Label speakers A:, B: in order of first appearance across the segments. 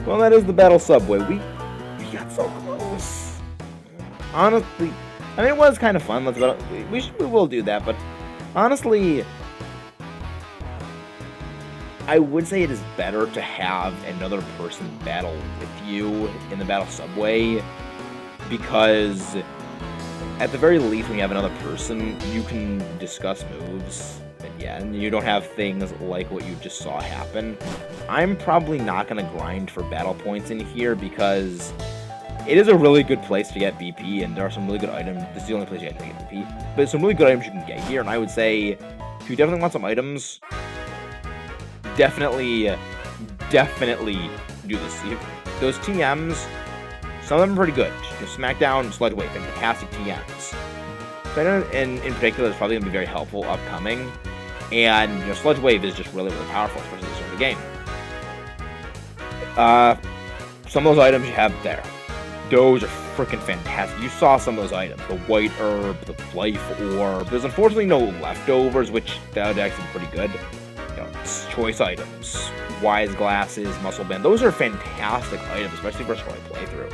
A: Well, that is the battle subway. We got so close. Honestly, I mean, it was kind of fun. We will do that, but honestly, I would say it is better to have another person battle with you in the battle subway, because at the very least, when you have another person, you can discuss moves. And yeah, and you don't have things like what you just saw happen. I'm probably not going to grind for battle points in here because it is a really good place to get BP, and there are some really good items. This is the only place you have to get BP, but there's some really good items you can get here, and I would say if you definitely want some items, definitely do this. Those TMs, some of them are pretty good. SmackDown, Sludge Wave, fantastic TMs. SmackDown in particular is probably going to be very helpful upcoming. And, Sludge Wave is just really, really powerful, especially this early game. Some of those items you have there, those are freaking fantastic. You saw some of those items. The White Herb, the Life Orb. There's unfortunately no leftovers, which that would actually be pretty good. Choice items, Wise Glasses, Muscle Band. Those are fantastic items, especially for a story playthrough.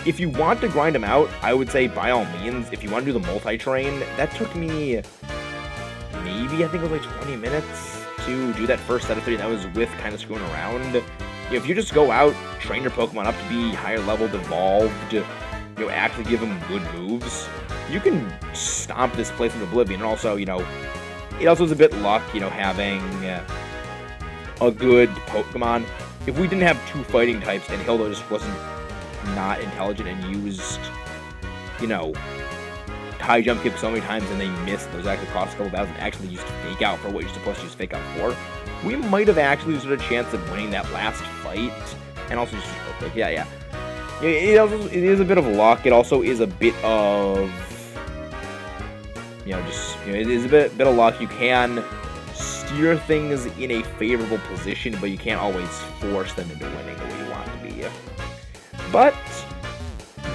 A: If you want to grind them out, I would say by all means, if you want to do the multi-train, that took me maybe, I think it was like 20 minutes to do that first set of 3, and that was with kind of screwing around. If you just go out, train your Pokemon up to be higher leveled, evolved, actually give them good moves, you can stomp this place into oblivion. And also, it also is a bit luck, having a good Pokemon. If we didn't have 2 fighting types and Hilda just wasn't not intelligent and used, high jump kick so many times and they missed, those actually cost a couple thousand, actually used Fake Out for what you're supposed to use Fake Out for, we might have actually stood a chance of winning that last fight. And also just yeah. It is a bit of luck. It also is a bit of, it is a bit of luck. You can steer things in a favorable position, but you can't always force them into winning the way you want to be. But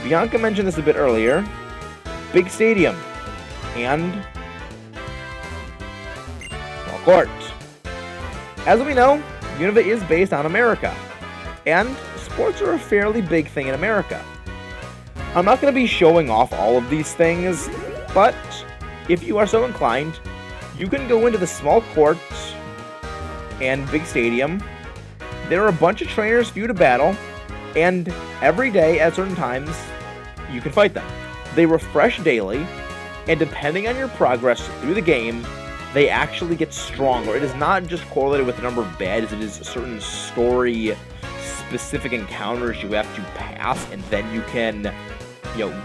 A: Bianca mentioned this a bit earlier. Big stadium and small court. As we know, Unova is based on America, and sports are a fairly big thing in America. I'm not going to be showing off all of these things, but if you are so inclined, you can go into the small court and big stadium. There are a bunch of trainers for you to battle, and every day at certain times, you can fight them. They refresh daily, and depending on your progress through the game, they actually get stronger. It is not just correlated with the number of beds, it is certain story-specific encounters you have to pass, and then you can,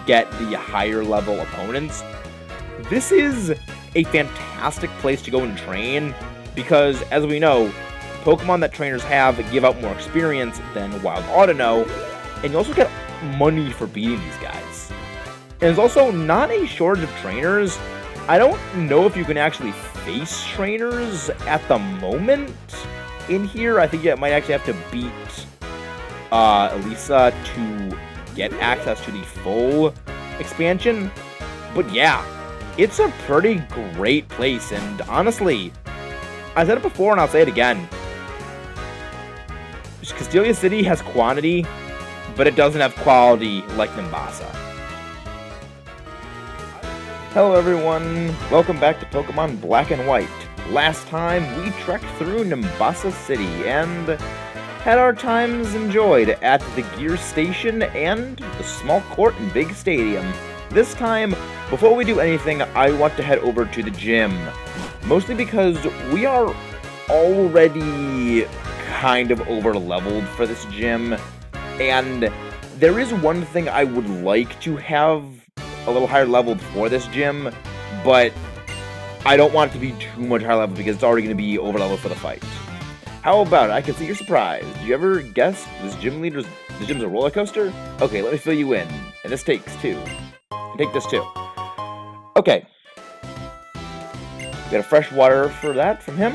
A: get the higher level opponents. This is a fantastic place to go and train, because, as we know, Pokemon that trainers have give out more experience than Wild Audino, and you also get money for beating these guys. And there's also not a shortage of trainers. I don't know if you can actually face trainers at the moment in here. I think you might actually have to beat Elisa to get access to the full expansion. But yeah, it's a pretty great place, and honestly, I said it before and I'll say it again. Castelia City has quantity, but it doesn't have quality like Nimbasa. Hello everyone, welcome back to Pokemon Black and White. Last time, we trekked through Nimbasa City and had our times enjoyed at the Gear Station and the small court and big stadium. This time, before we do anything, I want to head over to the gym. Mostly because we are already kind of over-leveled for this gym, and there is one thing I would like to have a little higher leveled for this gym, but I don't want it to be too much higher level because it's already going to be over leveled for the fight. How about it? I can see you're surprised. Did you ever guess the gym's a roller coaster? Okay, let me fill you in. And this takes 2. And take this too. Okay. We got a fresh water for that from him.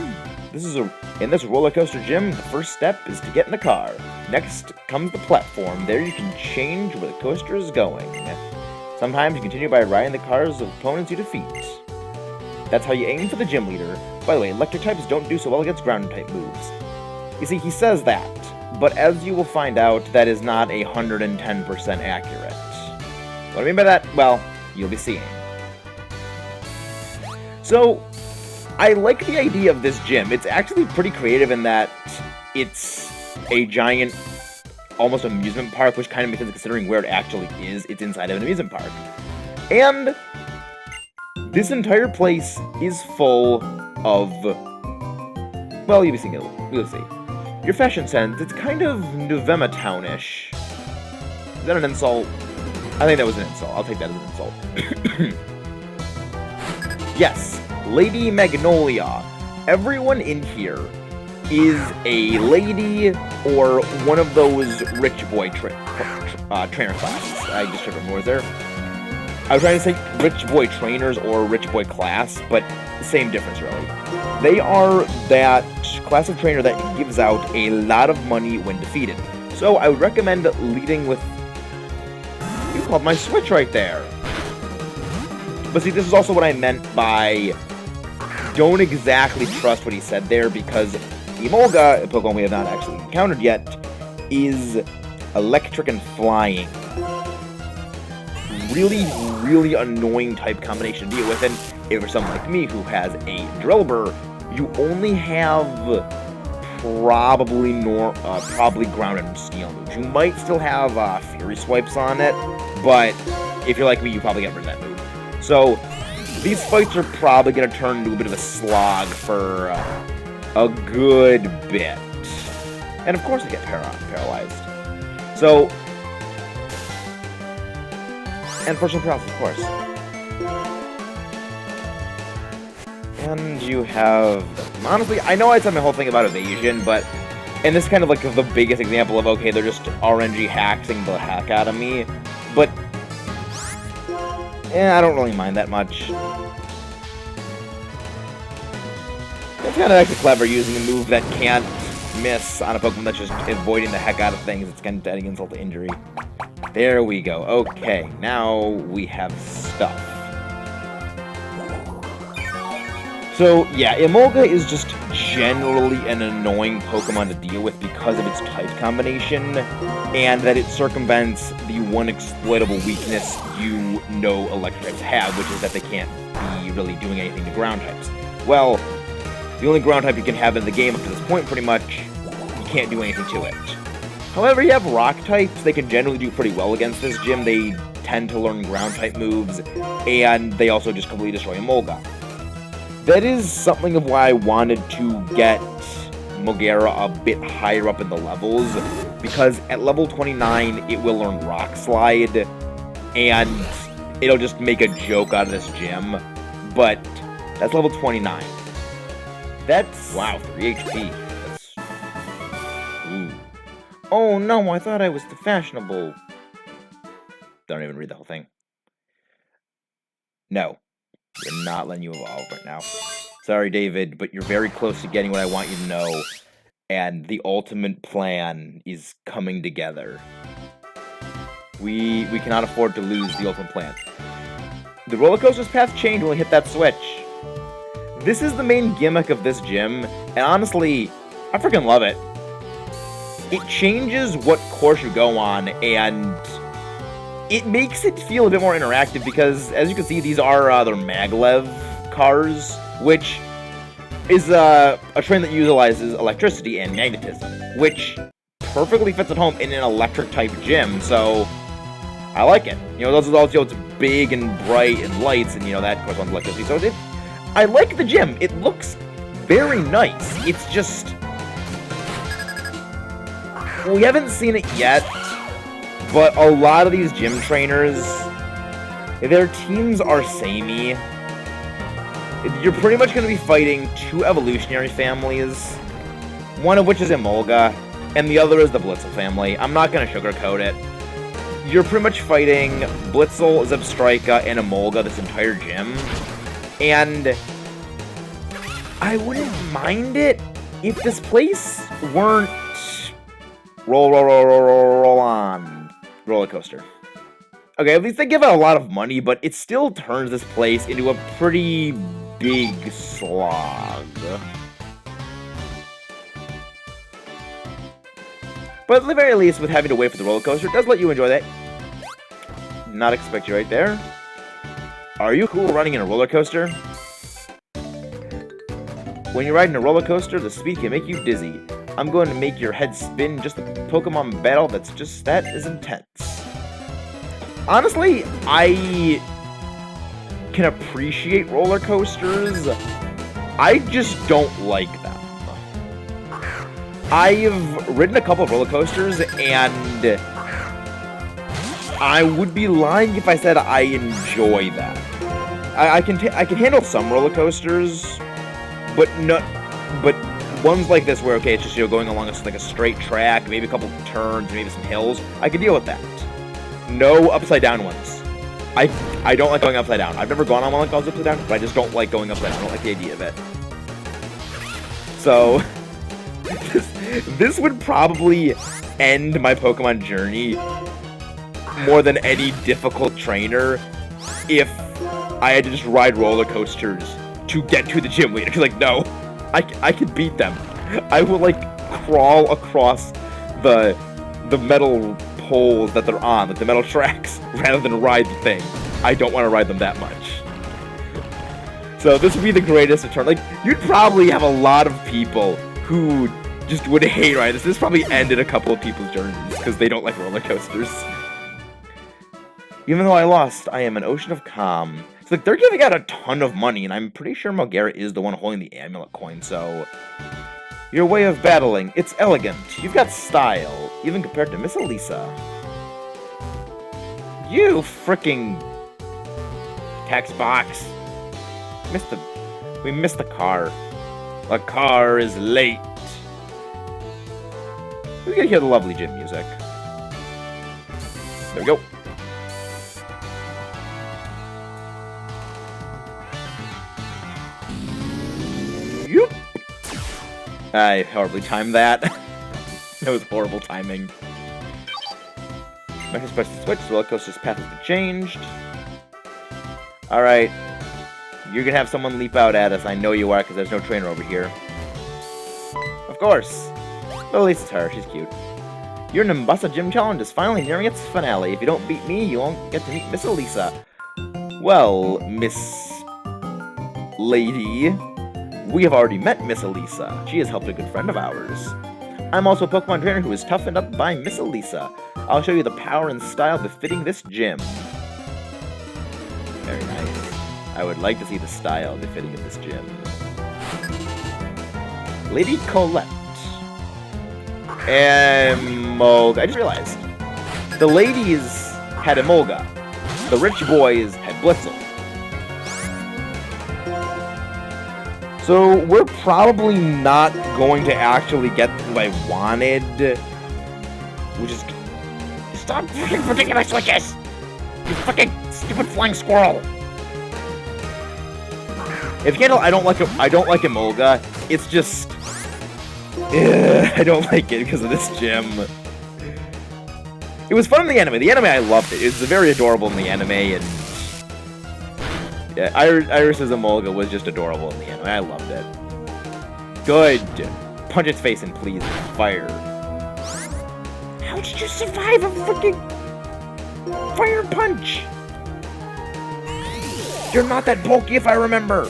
A: In this roller coaster gym, the first step is to get in the car. Next comes the platform. There you can change where the coaster is going. Sometimes you continue by riding the cars of opponents you defeat. That's how you aim for the gym leader. By the way, electric types don't do so well against ground type moves. You see, he says that, but as you will find out, that is not 110% accurate. What I mean by that? Well, you'll be seeing. So, I like the idea of this gym. It's actually pretty creative in that it's a giant, almost amusement park, which kind of makes sense considering where it actually is. It's inside of an amusement park. And this entire place is full of, well, you'll be seeing it. You'll see. Your fashion sense, it's kind of November Town-ish. Is that an insult? I think that was an insult. I'll take that as an insult. Yes, Lady Magnolia. Everyone in here is a lady or one of those rich boy trainer classes. I just took a more there. I was trying to say rich boy trainers or rich boy class, but same difference really. They are that class of trainer that gives out a lot of money when defeated. So I would recommend leading with... You called my switch right there. But see, this is also what I meant by don't exactly trust what he said there, because Emolga, a Pokemon we have not actually encountered yet, is electric and flying. Really, really annoying type combination to deal with, and if for someone like me who has a Drillbur, you only have probably ground and steel moves. You might still have Fury Swipes on it, but if you're like me, you probably get rid of that move. So, these fights are probably going to turn into a bit of a slog for a good bit. And of course I get paralyzed. So, and personal paralysis, of course. And you have, honestly, I know I said my whole thing about evasion, but, and this is kind of like the biggest example of, okay, they're just RNG hacking the heck out of me, but I don't really mind that much. It's kind of actually clever using a move that can't miss on a Pokemon that's just avoiding the heck out of things. It's kind of adding insult to injury. There we go. Okay, now we have stuff. So, yeah, Emolga is just generally an annoying Pokemon to deal with because of its type combination, and that it circumvents the one exploitable weakness you know electric types have, which is that they can't be really doing anything to ground types. Well, the only ground type you can have in the game up to this point, pretty much, you can't do anything to it. However, you have rock types, they can generally do pretty well against this gym. They tend to learn ground type moves, and they also just completely destroy Emolga. That is something of why I wanted to get Mogera a bit higher up in the levels, because at level 29, it will learn Rock Slide, and it'll just make a joke out of this gym, but that's level 29. That's... wow, 3 HP. That's... ooh. Oh no, I thought I was the fashionable... Don't even read the whole thing. No. We're not letting you evolve right now. Sorry, David, but you're very close to getting what I want you to know, and the ultimate plan is coming together. We cannot afford to lose the ultimate plan. The roller coaster's path changed when we hit that switch. This is the main gimmick of this gym, and honestly, I freaking love it. It changes what course you go on, and it makes it feel a bit more interactive because, as you can see, these are their maglev cars, which is a train that utilizes electricity and magnetism, which perfectly fits at home in an electric-type gym, so I like it. You know, those are also, it's big and bright and lights, and, you know, that corresponds to electricity, so I like the gym. It looks very nice. It's just... we haven't seen it yet, but a lot of these gym trainers, their teams are samey. You're pretty much going to be fighting two evolutionary families, one of which is Emolga, and the other is the Blitzel family. I'm not going to sugarcoat it. You're pretty much fighting Blitzel, Zebstrika, and Emolga this entire gym, and I wouldn't mind it if this place weren't roll on roller coaster. Okay, at least they give it a lot of money, but it still turns this place into a pretty big slog. But at the very least, with having to wait for the roller coaster, it does let you enjoy that. Not expect you right there. Are you cool running in a roller coaster? When you're riding a roller coaster, the speed can make you dizzy. I'm going to make your head spin just a Pokemon battle that's just that is intense. Honestly, I can appreciate roller coasters. I just don't like them. I've ridden a couple of roller coasters, and I would be lying if I said I enjoy that. I can handle some roller coasters, but ones like this where, okay, it's just, going along like a straight track, maybe a couple of turns, maybe some hills, I can deal with that. No upside down ones. I don't like going upside down. I've never gone on one that goes upside down, but I just don't like going upside down. I don't like the idea of it. So, this would probably end my Pokemon journey more than any difficult trainer if I had to just ride roller coasters to get to the gym leader. Like, no, I can beat them. I will, like, crawl across the metal poles that they're on, like the metal tracks, rather than ride the thing. I don't want to ride them that much. So this would be the greatest return. Like, you'd probably have a lot of people who just would hate riding this. This probably ended a couple of people's journeys because they don't like roller coasters. Even though I lost, I am an ocean of calm. It's like they're giving out a ton of money, and I'm pretty sure Mulgara is the one holding the amulet coin, so... Your way of battling, it's elegant. You've got style, even compared to Miss Elisa. You fricking... text box. We missed the car. The car is late. We gotta hear the lovely gym music. There we go. Yoop. I horribly timed that. That was horrible timing. I just pressed the switch, the roller coaster's path has been changed. Alright. You're gonna have someone leap out at us. I know you are, because there's no trainer over here. Of course. Well, at least it's her. She's cute. Your Nimbasa Gym Challenge is finally nearing its finale. If you don't beat me, you won't get to meet Miss Elisa. Well, Miss... Lady... We have already met Miss Elisa. She has helped a good friend of ours. I'm also a Pokemon trainer who is toughened up by Miss Elisa. I'll show you the power and style befitting this gym. Very nice. I would like to see the style befitting of this gym. Lady Colette. Emolga. I just realized. The ladies had Emolga. The rich boys had Blitzel. So we're probably not going to actually get what I wanted. Which is... Stop fucking predicting my switches! You fucking stupid flying squirrel! If you can't tell, I don't like Emolga. It's just... I don't like it because of this gym. It was fun in the anime. The anime, I loved it. It was very adorable in the anime, and... Yeah, Iris's Emolga was just adorable in the anime. I loved it. Good. Punch its face and please fire. How did you survive a freaking fire punch? You're not that bulky if I remember.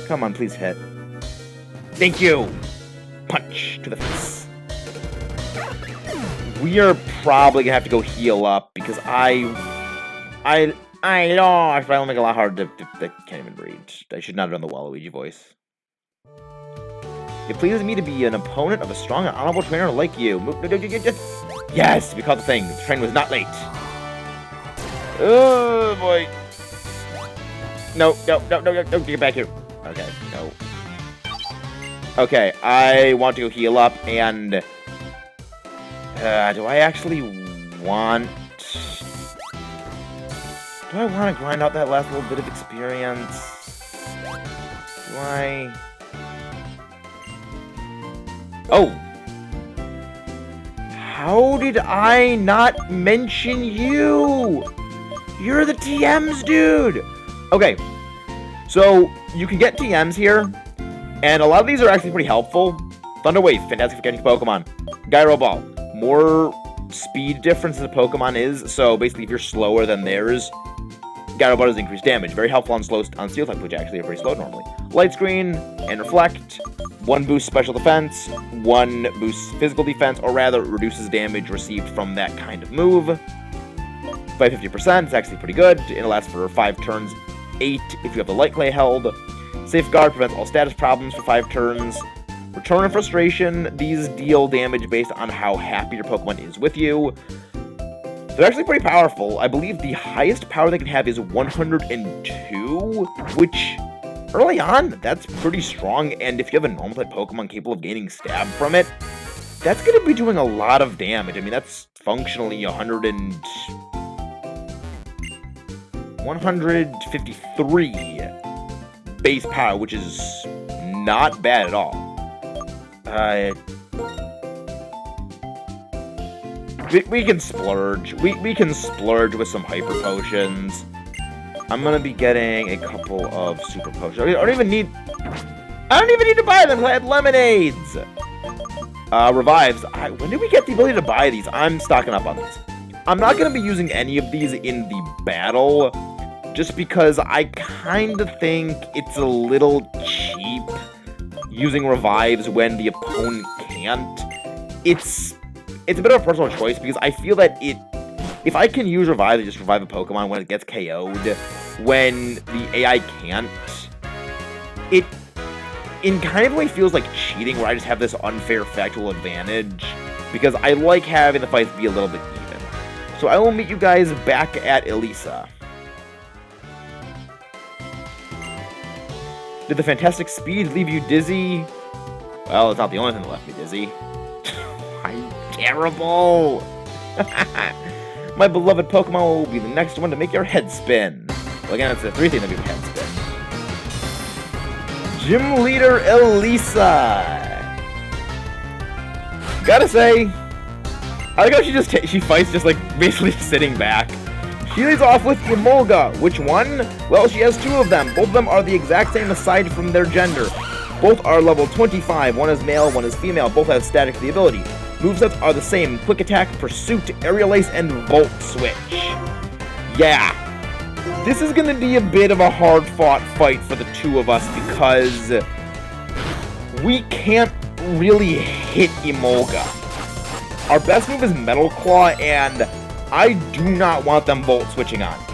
A: Come on, please hit. Thank you. Punch to the face. We are probably gonna have to go heal up because I lost, but I will make it a lot harder to I can't even read. I should not have done the Waluigi voice. It pleases me to be an opponent of a strong and honorable trainer like you. Yes, we caught the thing. The train was not late. Oh boy. No, get back here. Okay, no. Okay, I want to go heal up, and... do I actually want... Do I want to grind out that last little bit of experience? Do I... Oh! How did I not mention you? You're the TMs, dude! Okay, so you can get TMs here, and a lot of these are actually pretty helpful. Thunder Wave, fantastic for catching Pokemon. Gyro Ball, more speed difference the Pokemon is, so basically if you're slower than theirs, Gyro Ball does increased damage. Very helpful on Steel type, which actually are very slow normally. Light Screen and Reflect, 1 boosts special defense, 1 boosts physical defense, or rather reduces damage received from that kind of move by 50%. It's actually pretty good. It'll last for 5 turns, 8 if you have the Light Clay held. Safeguard prevents all status problems for 5 turns. Return of Frustration, these deal damage based on how happy your Pokemon is with you. They're actually pretty powerful. I believe the highest power they can have is 102, which, early on, that's pretty strong, and if you have a normal type Pokemon capable of gaining Stab from it, that's going to be doing a lot of damage. I mean, that's functionally 153 base power, which is not bad at all. We can splurge. We can splurge with some Hyper Potions. I'm gonna be getting a couple of Super Potions. I don't even need to buy them. I had Lemonades. Revives. When did we get the ability to buy these? I'm stocking up on these. I'm not gonna be using any of these in the battle, just because I kind of think it's a little cheap using Revives when the opponent can't. It's a bit of a personal choice, because I feel that if I can use Revive to just revive a Pokemon when it gets KO'd, when the AI can't, it in kind of a way feels like cheating, where I just have this unfair factual advantage, because I like having the fights be a little bit even. So I will meet you guys back at Elisa. Did the fantastic speed leave you dizzy? Well, it's not the only thing that left me dizzy. I'm terrible! My beloved Pokemon will be the next one to make your head spin. Well, again, it's the 3 thing to make your head spin. Gym Leader Elisa! Gotta say, I like how she fights just like basically sitting back. She leads off with Emolga. Which one? Well, she has 2 of them. Both of them are the exact same aside from their gender. Both are level 25. One is male, one is female. Both have static the ability. Movesets are the same. Quick Attack, Pursuit, Aerial Ace, and Volt Switch. Yeah. This is going to be a bit of a hard-fought fight for the 2 of us, because we can't really hit Emolga. Our best move is Metal Claw, and I do not want them Volt Switching on me.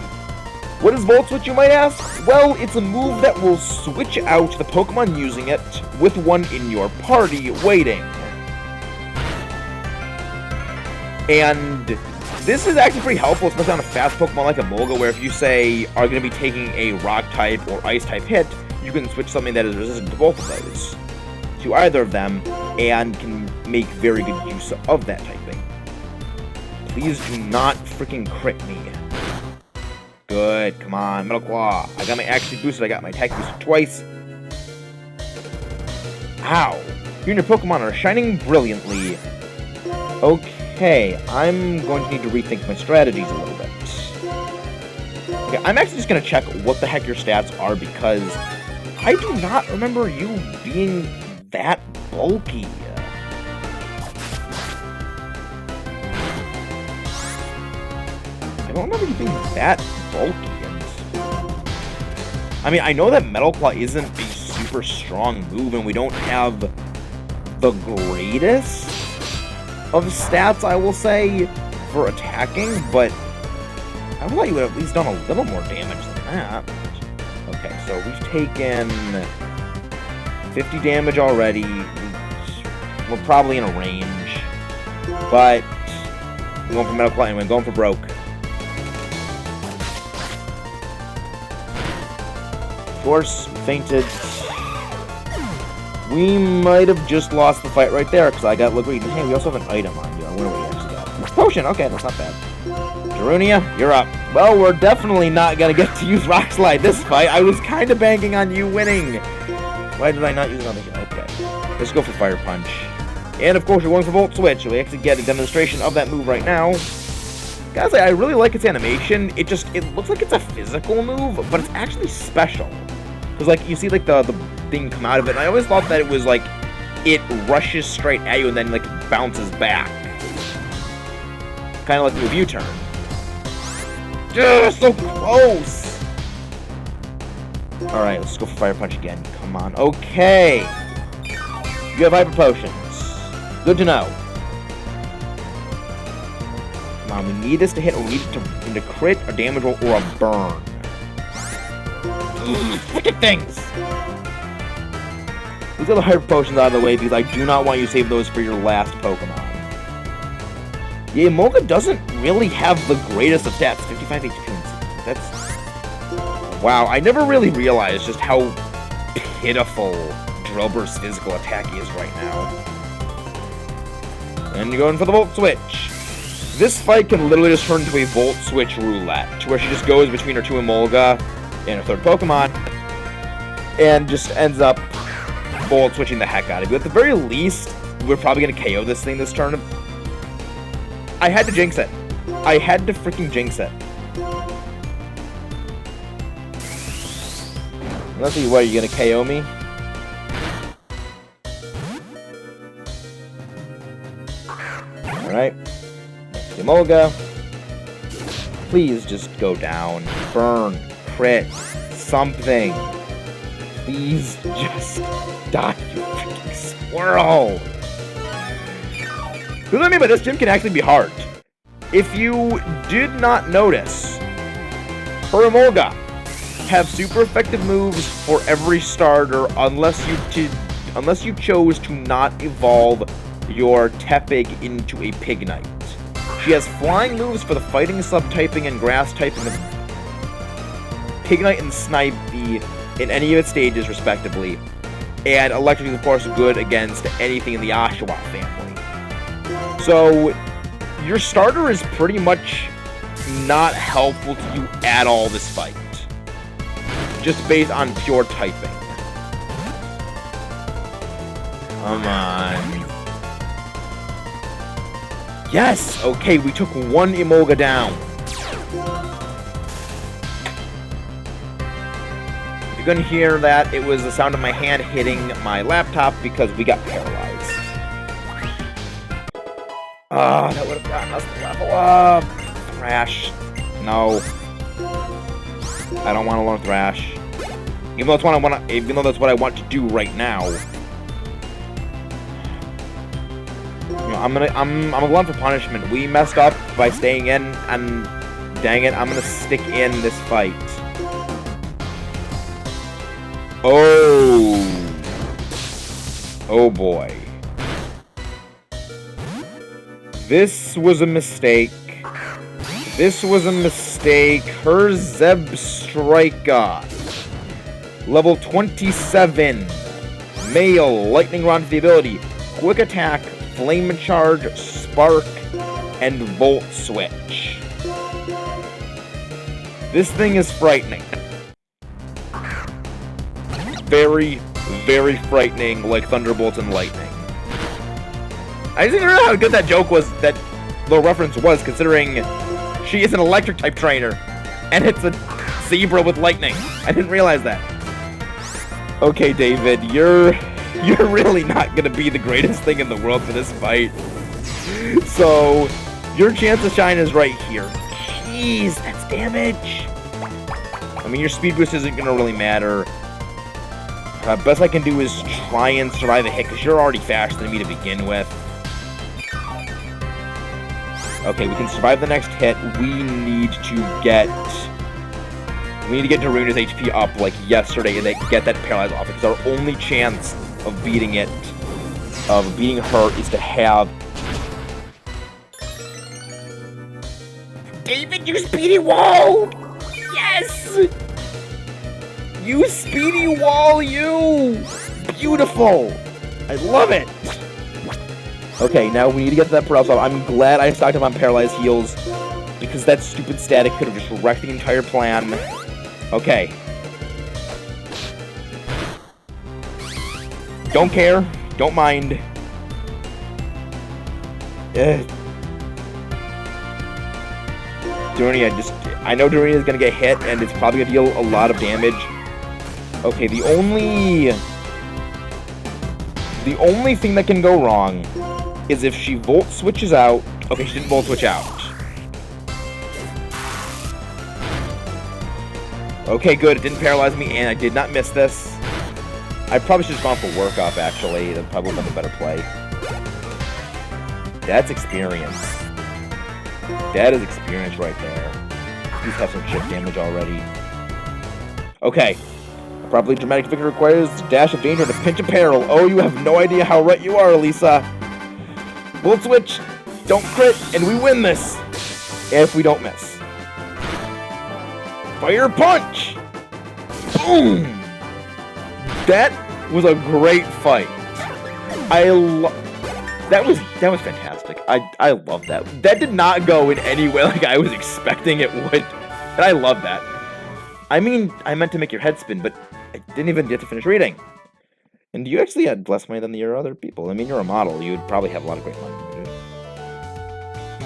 A: What is Volt Switch, you might ask? Well, it's a move that will switch out the Pokemon using it with one in your party waiting. And this is actually pretty helpful, especially on a fast Pokemon like Emolga, where if you, say, are going to be taking a Rock-type or Ice-type hit, you can switch something that is resistant to both of those, to either of them, and can make very good use of that typing. Please do not freaking crit me. Good, come on, Metal Claw. I got my Action boosted, I got my attack boosted twice. Ow. You and your Pokemon are shining brilliantly. Okay, I'm going to need to rethink my strategies a little bit. Okay, I'm actually just going to check what the heck your stats are, because I do not remember you being that bulky. I don't remember you being that bulky. I mean, I know that Metal Claw isn't a super strong move, and we don't have the greatest of stats, I will say, for attacking, but I thought you would have at least done a little more damage than that. Okay, so we've taken 50 damage already. We're probably in a range, but we're going for Metal Claw anyway, going for Broke. Of course, fainted. We might have just lost the fight right there, because I got Liquid. Hey, we also have an item on you. What do we actually got? Potion! Okay, that's not bad. Darunia, you're up. Well, we're definitely not going to get to use Rock Slide this fight. I was kind of banking on you winning. Why did I not use another? Okay. Let's go for Fire Punch. And, of course, we're going for Volt Switch. We actually get a demonstration of that move right now. Guys, I really like its animation. It looks like it's a physical move, but it's actually special. Because, like, you see, like, the thing come out of it, and I always thought that it was, like, it rushes straight at you and then, like, bounces back. Kind of like the U-turn. So close! Alright, let's go for Fire Punch again. Come on. Okay! You have Hyper Potions. Good to know. Come on, we need this to hit, or we need it to crit, a damage roll, or a burn. Frickin' things! Let's get the Hyper Potions out of the way, because I do not want you to save those for your last Pokemon. Yeah, Emolga doesn't really have the greatest of stats. 55 HP. That's... Wow, I never really realized just how pitiful Drillbur's physical attack is right now. And you're going for the Volt Switch. This fight can literally just turn into a Volt Switch roulette, to where she just goes between her two Emolga and her third Pokemon, and just ends up Volt Switching the heck out of you. At the very least, we're probably going to KO this thing this turn. I had to jinx it. I had to freaking jinx it. Let's see, what, are you going to KO me? Alright. Emolga. Please just go down. Burn. Crit. Something. Please just die, you freaking squirrel. What I mean by this, gym can actually be hard. If you did not notice, her Emolga have super effective moves for every starter unless you chose to not evolve your Tepig into a Pignite. She has flying moves for the fighting subtyping and grass typing of Pignite and Snipey in any of its stages, respectively. And electric is, of course, good against anything in the Oshawott family. So, your starter is pretty much not helpful to you at all this fight. Just based on pure typing. Come on. Yes! Okay, we took one Emolga down. If you're gonna hear that, it was the sound of my hand hitting my laptop because we got paralyzed. Ah, that would have gotten us to level up. Thrash. No. I don't want to learn Thrash. Even though that's what I want to do right now. I'm gonna go on for punishment. We messed up by staying in, and dang it, I'm gonna stick in this fight. Oh. Oh boy. This was a mistake. This was a mistake. Her Zebstrika. Level 27. Male. Lightning Rod for the ability. Quick Attack. Flame Charge, Spark, and Volt Switch. This thing is frightening. Very, very frightening, like Thunderbolts and Lighting. I just didn't know how good that joke was, that little reference was, considering she is an electric type trainer, and it's a zebra with lightning. I didn't realize that. Okay, David, you're really not gonna be the greatest thing in the world for this fight. So, your chance to shine is right here. Jeez, that's damage. I mean, your speed boost isn't gonna really matter. Best I can do is try and survive a hit, because you're already faster than me to begin with. Okay, we can survive the next hit. We need to get Daruna's HP up like yesterday and then get that paralyzed off, because our only chance of beating her is to have David, you Speedy Wall! Yes! You Speedy Wall, you! Beautiful! I love it! Okay, now we need to get to that paralysis off. I'm glad I stocked him on Paralyzed Heals, because that stupid static could have just wrecked the entire plan. Okay. Don't care. Don't mind. I know Darunia is gonna get hit, and it's probably gonna deal a lot of damage. Okay, the The only thing that can go wrong is if she volt switches out. Okay, she didn't volt switch out. Okay, good. It didn't paralyze me, and I did not miss this. I probably should have gone for workup, actually. That probably would have been a better play. That's experience. That is experience right there. These have some chip damage already. Okay. A properly dramatic victory requires a dash of danger and a pinch of peril. Oh, you have no idea how right you are, Lisa. Volt switch. Don't crit, and we win this. If we don't miss. Fire punch! Boom! That was a great fight. That was fantastic. I love that. That did not go in any way like I was expecting it would. And I love that. I mean, I meant to make your head spin, but I didn't even get to finish reading. And you actually had less money than your other people. I mean, you're a model. You'd probably have a lot of great money.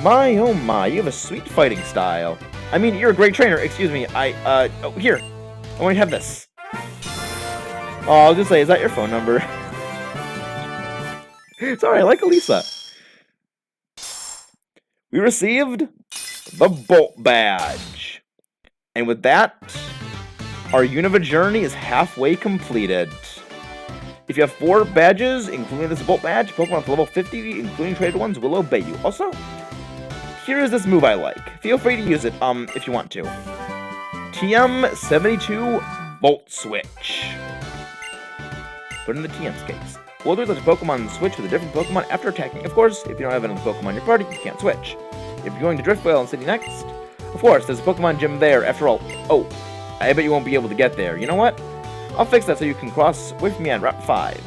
A: My, oh my, you have a sweet fighting style. I mean, you're a great trainer. Excuse me. Oh, here. I want to have this. Oh, I'll just say, is that your phone number? Sorry, I like Elisa. We received the Bolt Badge. And with that, our Unova journey is halfway completed. If you have 4 badges, including this Bolt Badge, Pokemon to level 50, including traded ones, will obey you. Also, here is this move I like. Feel free to use it, if you want to. TM72 Volt Switch. Put in the TM's case. Will let the Pokemon switch with a different Pokemon after attacking. Of course, if you don't have another Pokemon in your party, you can't switch. If you're going to Driftwell City next, of course, there's a Pokemon gym there. After all, oh, I bet you won't be able to get there. You know what? I'll fix that so you can cross with me on Route 5.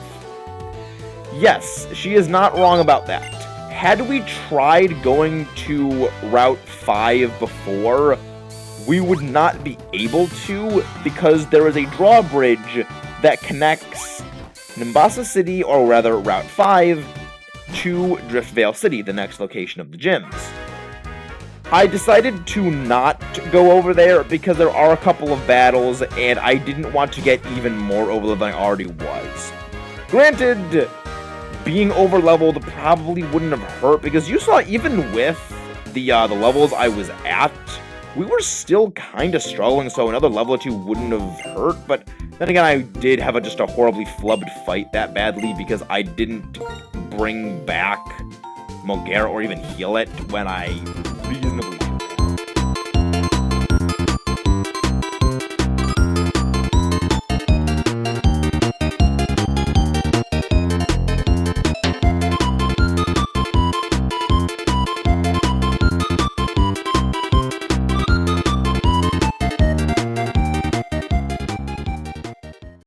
A: Yes, she is not wrong about that. Had we tried going to Route 5 before, we would not be able to because there is a drawbridge that connects Nimbasa City, or rather Route 5, to Driftvale City, the next location of the gyms. I decided to not go over there because there are a couple of battles, and I didn't want to get even more overleveled than I already was. Granted, being overleveled probably wouldn't have hurt, because you saw even with the levels I was at, we were still kind of struggling, so another level or 2 wouldn't have hurt, but then again, I did have just a horribly flubbed fight that badly because I didn't bring back Mogera or even heal it when I reasonably